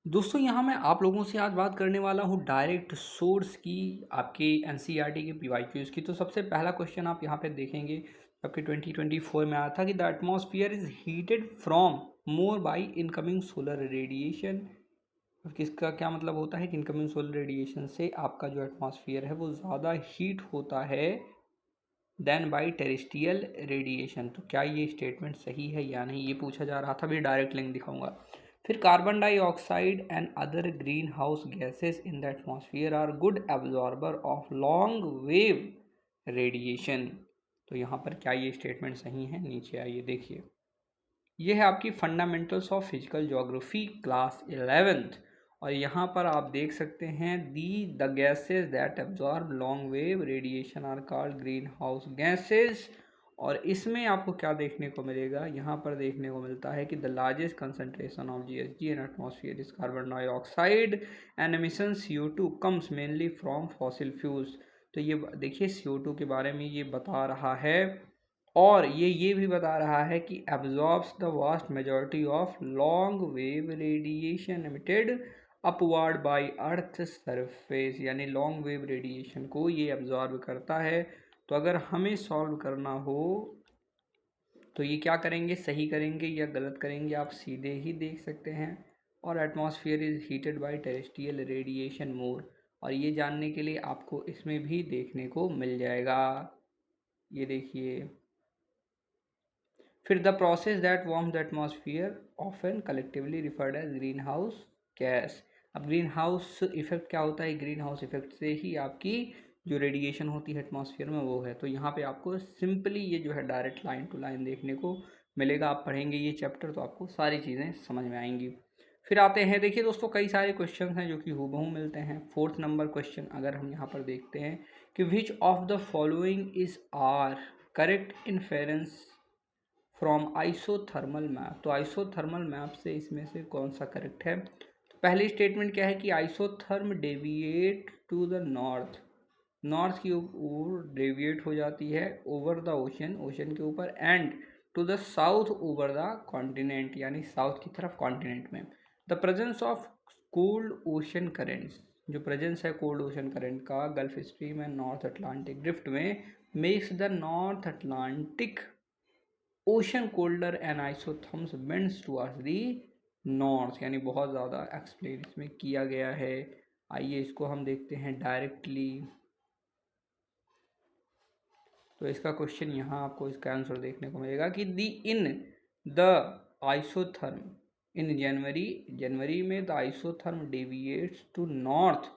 दोस्तों यहाँ मैं आप लोगों से आज बात करने वाला हूँ डायरेक्ट सोर्स की, आपके एनसीईआरटी के पीवाईक्यूज की। तो सबसे पहला क्वेश्चन आप यहाँ पे देखेंगे, आपके 2024 में आया था कि the atmosphere is heated from more by incoming solar radiation. किसका क्या मतलब होता है कि इनकमिंग सोलर रेडिएशन से आपका जो एटमॉस्फेयर है वो ज़्यादा हीट होता है देन बाई टेरेस्ट्रियल रेडिएशन। तो क्या ये स्टेटमेंट सही है या नहीं, ये पूछा जा रहा था। भी डायरेक्ट लिंक दिखाऊंगा। फिर carbon dioxide and other greenhouse gases in the atmosphere are good absorber of long wave radiation. तो यहाँ पर क्या ये स्टेटमेंट सही है, नीचे आइए देखिए। ये है आपकी fundamentals of physical geography class 11th। और यहाँ पर आप देख सकते हैं the gases that absorb long wave radiation are called greenhouse gases. और इसमें आपको क्या देखने को मिलेगा, यहाँ पर देखने को मिलता है कि the largest concentration of GSG in atmosphere is carbon dioxide and emission CO2 comes mainly from fossil fuels. तो ये देखिए CO2 के बारे में ये बता रहा है, और ये भी बता रहा है कि absorbs the vast majority of long wave radiation emitted upward bye earth surface. यानी लॉन्ग वेव रेडिएशन को ये एब्जॉर्ब करता है। तो अगर हमें सॉल्व करना हो तो ये क्या करेंगे, सही करेंगे या गलत करेंगे, आप सीधे ही देख सकते हैं। और atmosphere is heated by terrestrial radiation more, और ये जानने के लिए आपको इसमें भी देखने को मिल जाएगा। ये देखिए। फिर the process that warm the atmosphere often collectively referred as greenhouse gas. अब ग्रीन हाउस इफेक्ट क्या होता है, ग्रीन हाउस इफेक्ट से ही आपकी जो रेडिएशन होती है एटमॉस्फेयर में वो है। तो यहाँ पे आपको सिंपली ये जो है डायरेक्ट लाइन टू लाइन देखने को मिलेगा। आप पढ़ेंगे ये चैप्टर तो आपको सारी चीज़ें समझ में आएंगी। फिर आते हैं, देखिए दोस्तों कई सारे क्वेश्चन हैं जो कि हूबहू मिलते हैं। 4th नंबर क्वेश्चन अगर हम यहाँ पर देखते हैं कि which of the following is are correct inference from isothermal map. तो आइसोथर्मल मैप से इसमें से कौन सा करेक्ट है। तो पहली स्टेटमेंट क्या है कि isotherm deviate to the north, north की ओर डेविएट हो जाती है ओवर द ओशन, ओशन के ऊपर, and to the south over the continent, यानी साउथ की तरफ कॉन्टिनेंट में। The presence of cold ocean currents, जो प्रेजेंस है कोल्ड ओशन करंट का Gulf Stream and North Atlantic Drift में, makes the North Atlantic Ocean colder and isotherms bends towards the north. यानी बहुत ज़्यादा एक्सप्लेन इसमें किया गया है। आइए इसको हम देखते हैं डायरेक्टली। तो इसका क्वेश्चन यहाँ आपको इसका आंसर देखने को मिलेगा कि दी in the isotherm in January, जनवरी में the isotherm deviates to north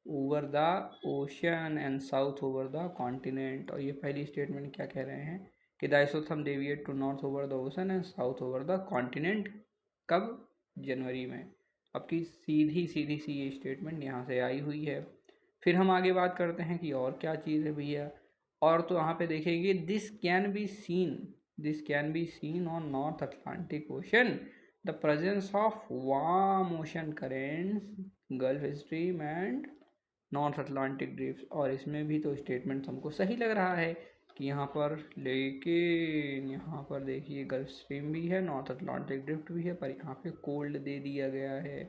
over the ocean and south over the continent. और ये पहली स्टेटमेंट क्या कह रहे हैं कि the isotherm deviate to north over the ocean and south over the continent. कब, जनवरी में। आपकी सीधी सीधी सी ये स्टेटमेंट यहाँ से आई हुई है। फिर हम आगे बात करते हैं कि और क्या चीज़ है भैया। और तो यहाँ पे देखेंगे this can be seen on north Atlantic ocean the presence of warm ocean currents gulf Stream and North Atlantic drift. और इसमें भी तो स्टेटमेंट हमको सही लग रहा है कि यहाँ पर, लेकिन यहाँ पर देखिए गल्फ स्ट्रीम भी है, नॉर्थ अटलांटिक ड्रिफ्ट भी है, पर यहाँ पे कोल्ड दे दिया गया है।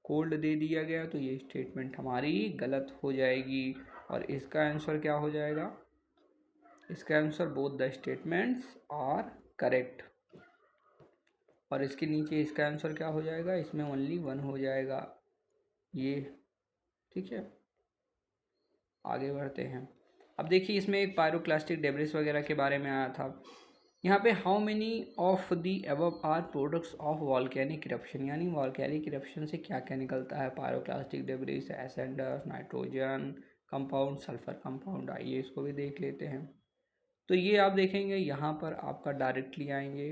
कोल्ड दे दिया गया तो ये स्टेटमेंट हमारी गलत हो जाएगी। और इसका आंसर क्या हो जाएगा, इसका answer both the statements are correct. और इसके नीचे इसका आंसर क्या हो जाएगा, इसमें ओनली 1 हो जाएगा ये। ठीक है, आगे बढ़ते हैं। अब देखिए इसमें एक पायरोक्लास्टिक डेब्रिस वगैरह के बारे में आया था। यहाँ पे how many of the above are products of volcanic eruption, यानी वॉल्केनिक इरप्शन से क्या क्या निकलता है। Pyroclastic debris, ascends, nitrogen compound, sulphur compound. आइए इसको भी देख लेते हैं। तो ये आप देखेंगे यहाँ पर आपका डायरेक्टली आएंगे,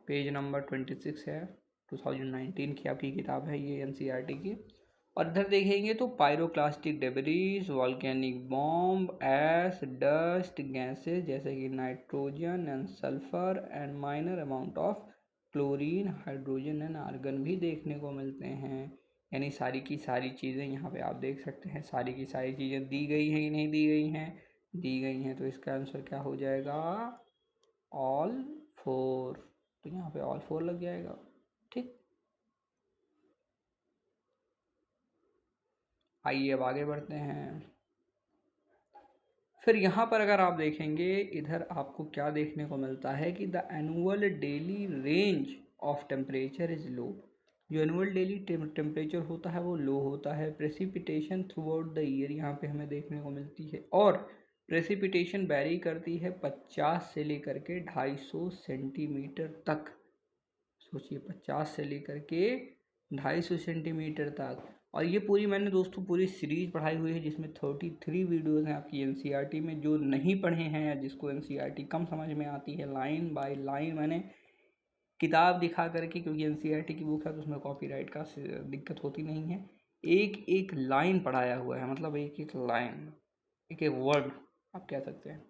पेज नंबर 26 है, 2019 की आपकी किताब है ये एनसीईआरटी की। और इधर देखेंगे तो pyroclastic debris, volcanic bomb, ash, dust, gases जैसे कि nitrogen and sulphur and minor amount of chlorine, hydrogen and argon भी देखने को मिलते हैं। यानी सारी की सारी चीज़ें यहाँ पे आप देख सकते हैं, सारी की सारी चीज़ें दी गई हैं कि नहीं दी गई हैं, दी गई हैं। तो इसका आंसर क्या हो जाएगा, ऑल 4। तो यहाँ पे ऑल 4 लग जाएगा। ठीक। आइए अब आगे बढ़ते हैं। फिर यहाँ पर अगर आप देखेंगे, इधर आपको क्या देखने को मिलता है कि the annual daily range of temperature is low. जो एनुअल डेली टेम्परेचर होता है वो लो होता है। Precipitation through out the year यहाँ पे हमें देखने को मिलती है, और प्रेसिपिटेशन वेरी करती है 50 से लेकर के 250 सेंटीमीटर तक। सोचिए, 50 से लेकर के 250 सेंटीमीटर तक। और ये पूरी मैंने दोस्तों पूरी सीरीज़ पढ़ाई हुई है, जिसमें 33 वीडियोज़ हैं आपकी एनसीईआरटी में। जो नहीं पढ़े हैं या जिसको एनसीईआरटी कम समझ में आती है, लाइन बाय लाइन मैंने किताब दिखा करके, क्योंकि एनसीईआरटी की बुक है तो उसमें कॉपीराइट का दिक्कत होती नहीं है, एक एक लाइन पढ़ाया हुआ है, मतलब एक एक लाइन, एक एक वर्ड आप कह सकते हैं।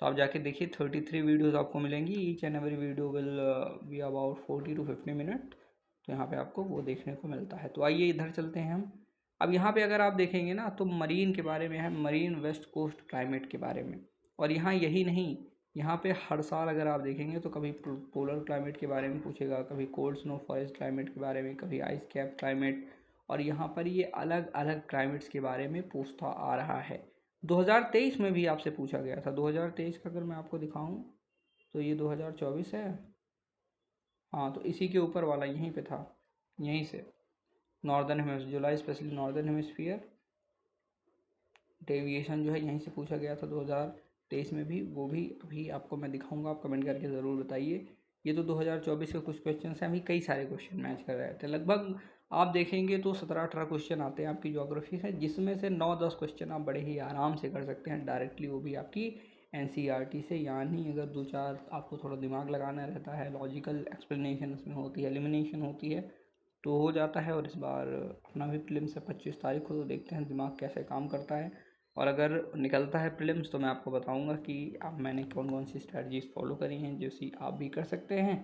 तो आप जाके देखिए, 33 वीडियोज़ आपको मिलेंगी। Each and every video will be about 40 to 50 minute. तो यहाँ पे आपको वो देखने को मिलता है। तो आइए इधर चलते हैं हम। अब यहाँ पे अगर आप देखेंगे ना, तो मरीन के बारे में है, मरीन वेस्ट कोस्ट क्लाइमेट के बारे में। और यहाँ यही नहीं, यहाँ पे हर साल अगर आप देखेंगे तो कभी पोलर क्लाइमेट के बारे में पूछेगा, कभी कोल्ड स्नो फॉरेस्ट क्लाइमेट के बारे में, कभी आइस कैप क्लाइमेट। और यहाँ पर ये अलग अलग क्लाइमेट्स के बारे में पूछता आ रहा है। 2023 में भी आपसे पूछा गया था। 2023 का अगर मैं आपको दिखाऊं तो ये 2024 है। हाँ, तो इसी के ऊपर वाला यहीं पे था, यहीं से नॉर्दर्न हेमिस्फीयर, जुलाई स्पेशली नॉर्दर्न हेमिस्फीयर डेविएशन जो है यहीं से पूछा गया था 2023 में भी। वो भी अभी आपको मैं दिखाऊंगा, आप कमेंट करके ज़रूर बताइए। ये तो 2024 के कुछ क्वेश्चन हैं, अभी कई सारे क्वेश्चन मैच कर रहे थे। लगभग आप देखेंगे तो 17-18 क्वेश्चन आते हैं आपकी ज्योग्राफी से, जिसमें से 9-10 क्वेश्चन आप बड़े ही आराम से कर सकते हैं डायरेक्टली, वो भी आपकी एनसीईआरटी से। यानी अगर 2-4 आपको थोड़ा दिमाग लगाना रहता है, लॉजिकल एक्सप्लेनेशन उसमें होती है, एलिमिनेशन होती है, तो हो जाता है। और इस बार अपना भी प्रीलिम्स है 25 तारीख को, तो देखते हैं दिमाग कैसे काम करता है। और अगर निकलता है प्रीलिम्स तो मैं आपको बताऊंगा कि अब मैंने कौन कौन सी स्ट्रेटजीज़ फॉलो करी हैं, जैसी आप भी कर सकते हैं।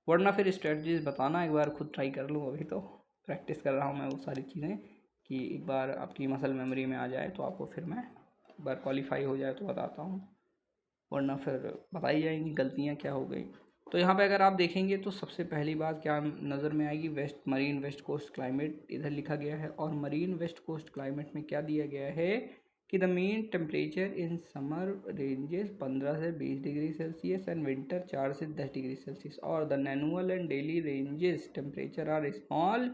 वरना फिर स्ट्रेटजीज़ बताना, एक बार खुद ट्राई कर लूँ। अभी तो प्रैक्टिस कर रहा हूँ मैं वो सारी चीज़ें, कि एक बार आपकी मसल मेमोरी में आ जाए तो आपको फिर मैं एक बार क्वालिफाई हो जाए तो बताता हूँ, वरना फिर बताई जाएंगी गलतियाँ क्या हो गई। तो यहाँ पे अगर आप देखेंगे तो सबसे पहली बात क्या नज़र में आएगी, मरीन वेस्ट कोस्ट क्लाइमेट इधर लिखा गया है। और मरीन वेस्ट कोस्ट क्लाइमेट में क्या दिया गया है कि the mean temperature in summer ranges 15 से 20 डिग्री सेल्सियस एंड विंटर 4 से 10 डिग्री सेल्सियस। और the annual and daily ranges temperature are small,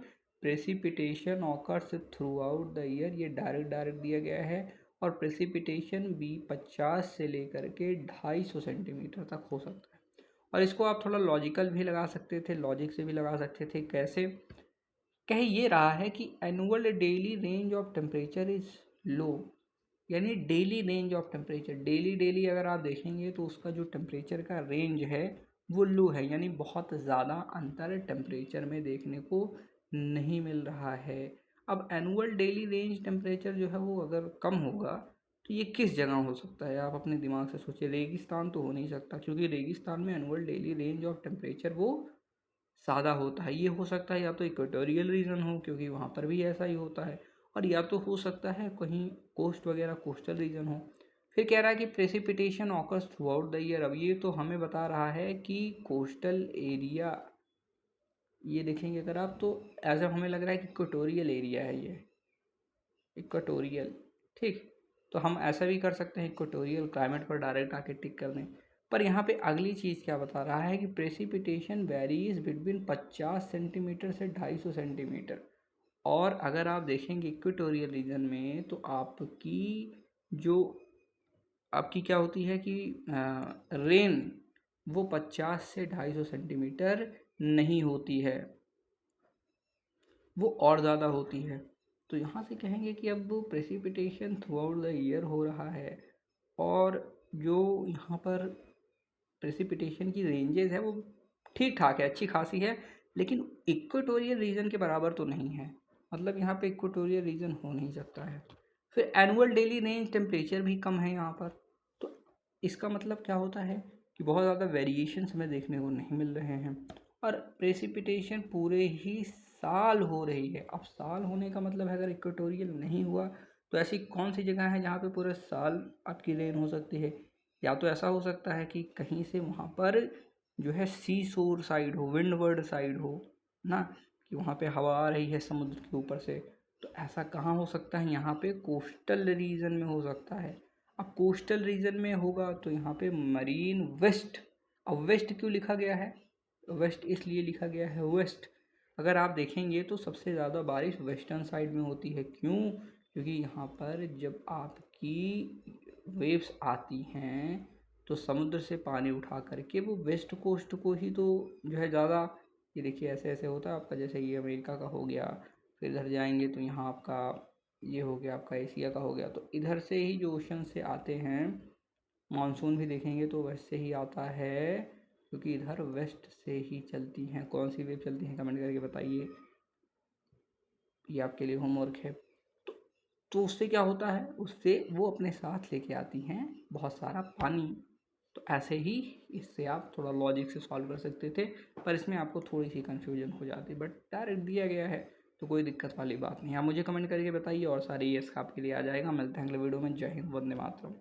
precipitation occurs throughout the year. ये डायरेक्ट दिया गया है। और प्रेसिपिटेशन भी 50 से लेकर के 250 सेंटीमीटर तक हो सकता है। और इसको आप थोड़ा लॉजिकल भी लगा सकते थे, लॉजिक से भी लगा सकते थे। कैसे? कह ये रहा है कि annual daily range of temperature is low, यानी daily range of temperature, daily daily अगर आप देखेंगे तो उसका जो टेम्परेचर का रेंज है वो लो है, यानी बहुत ज़्यादा अंतर टेम्परेचर में देखने को नहीं मिल रहा है। अब एनुअल डेली रेंज टेम्परेचर जो है वो अगर कम होगा तो ये किस जगह हो सकता है, आप अपने दिमाग से सोचिए। रेगिस्तान तो हो नहीं सकता, क्योंकि रेगिस्तान में annual daily range of temperature वो ज़्यादा होता है। ये हो सकता है या तो इक्वेटोरियल रीजन हो, क्योंकि वहाँ पर भी ऐसा ही होता है, और या तो हो सकता है कहीं कोस्ट वगैरह, कोस्टल रीजन हो। फिर कह रहा है कि precipitation occurs throughout the year. अब ये तो हमें बता रहा है कि कोस्टल एरिया, ये देखेंगे अगर आप तो एज हमें लग रहा है कि इक्वेटोरियल एरिया है ये, इक्वेटोरियल। ठीक, तो हम ऐसा भी कर सकते हैं, इक्वेटोरियल क्लाइमेट पर डायरेक्ट आके टिक कर दें। पर यहाँ पे अगली चीज़ क्या बता रहा है कि प्रेसिपिटेशन वेरीज बिटवीन 50 सेंटीमीटर से 250 सेंटीमीटर। और अगर आप देखेंगे इक्वेटोरियल रीजन में तो जो आपकी क्या होती है कि रेन वो 50 से 250 सेंटीमीटर नहीं होती है, वो और ज़्यादा होती है। तो यहाँ से कहेंगे कि अब वो precipitation through out the year हो रहा है, और जो यहाँ पर प्रेसिपिटेशन की रेंजेस है वो ठीक ठाक है, अच्छी खासी है, लेकिन इक्वेटोरियल रीजन के बराबर तो नहीं है। मतलब यहाँ पे इक्वेटोरियल रीजन हो नहीं सकता है। फिर एनुअल डेली रेंज टेम्परेचर भी कम है यहाँ पर। तो इसका मतलब क्या होता है कि बहुत ज़्यादा वेरिएशंस हमें देखने को नहीं मिल रहे हैं। और प्रेसिपिटेशन पूरे ही साल हो रही है। अब साल होने का मतलब है, अगर इक्वेटोरियल नहीं हुआ तो ऐसी कौन सी जगह है जहाँ पे पूरे साल आपकी रेन हो सकती है? या तो ऐसा हो सकता है कि कहीं से वहाँ पर जो है सी शोर साइड हो, विंडवर्ड साइड हो ना, कि वहाँ पे हवा आ रही है समुद्र के ऊपर से, तो ऐसा कहाँ हो सकता है? यहाँ पे कोस्टल रीजन में हो सकता है। अब कोस्टल रीजन में होगा तो यहाँ पे मरीन वेस्ट। अब वेस्ट क्यों लिखा गया है? वेस्ट इसलिए लिखा गया है वेस्ट, अगर आप देखेंगे तो सबसे ज़्यादा बारिश वेस्टर्न साइड में होती है। क्यों? क्योंकि यहाँ पर जब आपकी वेव्स आती हैं तो समुद्र से पानी उठा करके वो वेस्ट कोस्ट को ही तो जो है ज़्यादा, ये देखिए ऐसे ऐसे होता है आपका, जैसे ये अमेरिका का हो गया, फिर इधर जाएंगे तो यहाँ आपका ये हो गया, आपका एशिया का हो गया। तो इधर से ही जो ओशन से आते हैं, मानसून भी देखेंगे तो वेस्ट से ही आता है, क्योंकि इधर वेस्ट से ही चलती हैं। कौन सी वेव चलती हैं कमेंट करके बताइए, ये आपके लिए होमवर्क है। तो उससे क्या होता है, उससे वो अपने साथ लेके आती हैं बहुत सारा पानी। तो ऐसे ही इससे आप थोड़ा लॉजिक से सॉल्व कर सकते थे, पर इसमें आपको थोड़ी सी कन्फ्यूजन हो जाती, बट डायरेक्ट दिया गया है तो कोई दिक्कत वाली बात नहीं। आप मुझे कमेंट करके बताइए और सारी ये आपके लिए आ जाएगा। मिलते हैं अगले वीडियो में। जय हिंद, वंदे मातरम।